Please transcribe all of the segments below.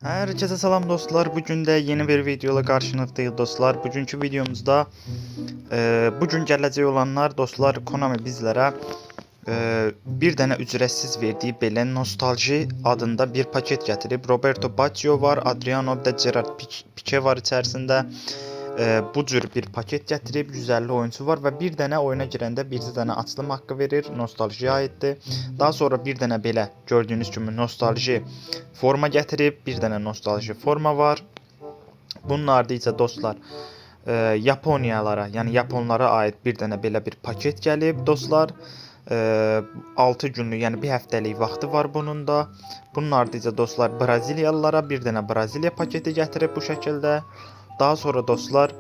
Herkese selam dostlar. Bugün de yeni bir videoyla karşınızdayız dostlar. Bugünkü videomuzda bugün gələcək olanlar dostlar, Konami bizlərə bir dənə ücretsiz verdiyi belə Nostalji adında bir paket gətirib. Roberto Baggio var, Adriano de Gerard Pique var içərisində. Bu cür bir paket gətirib, 150 oyuncu var və bir dənə oyuna girəndə bir dənə açılım haqqı verir, Nostaljiyə aiddir. Daha sonra bir dənə belə gördüyünüz kimi Nostalji forma gətirib, bir dənə Nostalji forma var. Bunun ardınca dostlar Yaponiyalara, yəni Yaponlara aid bir dənə belə bir paket gəlib dostlar. 6 günlük, yəni bir həftəlik vaxtı var bunun da. Bunun ardınca dostlar Braziliyalılara bir dənə Braziliya paketi gətirib bu şəkildə. Daha sonra dostlar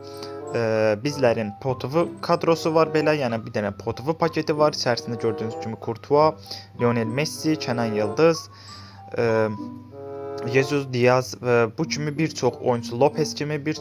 bizlərin POTV kadrosu var belə, yəni bir dənə POTV paketi var. İçərisində gördüyünüz kimi Courtois, Lionel Messi, Kenan Yıldız, Jesus Diaz və bu kimi bir çox oyuncu, Lopez kimi bir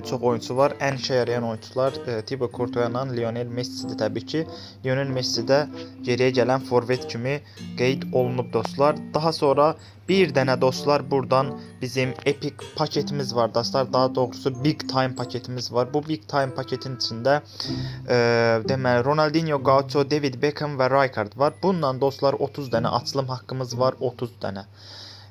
çox oyuncu var. Ən işə yarayan oyuncular Thibaut Courtois ilə Lionel Messi'dir təbii ki. Lionel Messi də geriyə gələn forvet kimi qeyd olunub dostlar. Daha sonra bir dənə dostlar buradan bizim Epic paketimiz var dostlar. Daha doğrusu Big Time paketimiz var. Bu Big Time paketin içində deməli Ronaldinho, Gaucho, David Beckham və Rijkaard var. Bununla dostlar 30 dənə açılım haqqımız var. 30 dənə.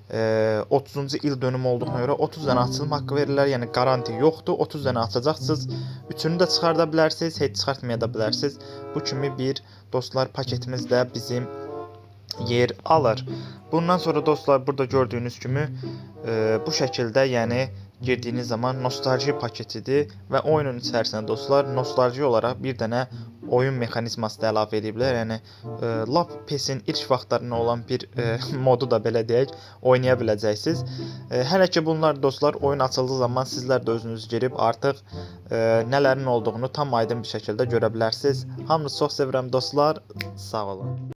30-cu il dönümü olduğuna görə 30 dənə açılım haqqı verirlər. Yəni garanti yoxdur. 30 dənə açacaqsınız. Üçünü də çıxarda bilərsiniz, heç çıxartmaya da bilərsiniz. Bu kimi bir dostlar paketimiz də bizim yer alır. Bundan sonra dostlar burada gördüyünüz kimi bu şəkildə, yəni girdiyiniz zaman nostalji paketidir və oyunun içərisində dostlar nostalji olaraq bir dənə oyun mexanizması da əlavə ediblər. Yəni lap PES-in ilk vaxtlarında olan bir modu da belə deyək oynaya biləcəksiniz. Hələ ki bunlar dostlar oyun açıldığı zaman sizlər də özünüz girib artıq nələrin olduğunu tam aydın bir şəkildə görə bilərsiniz. Hamınızı çox sevirəm dostlar. Sağ olun.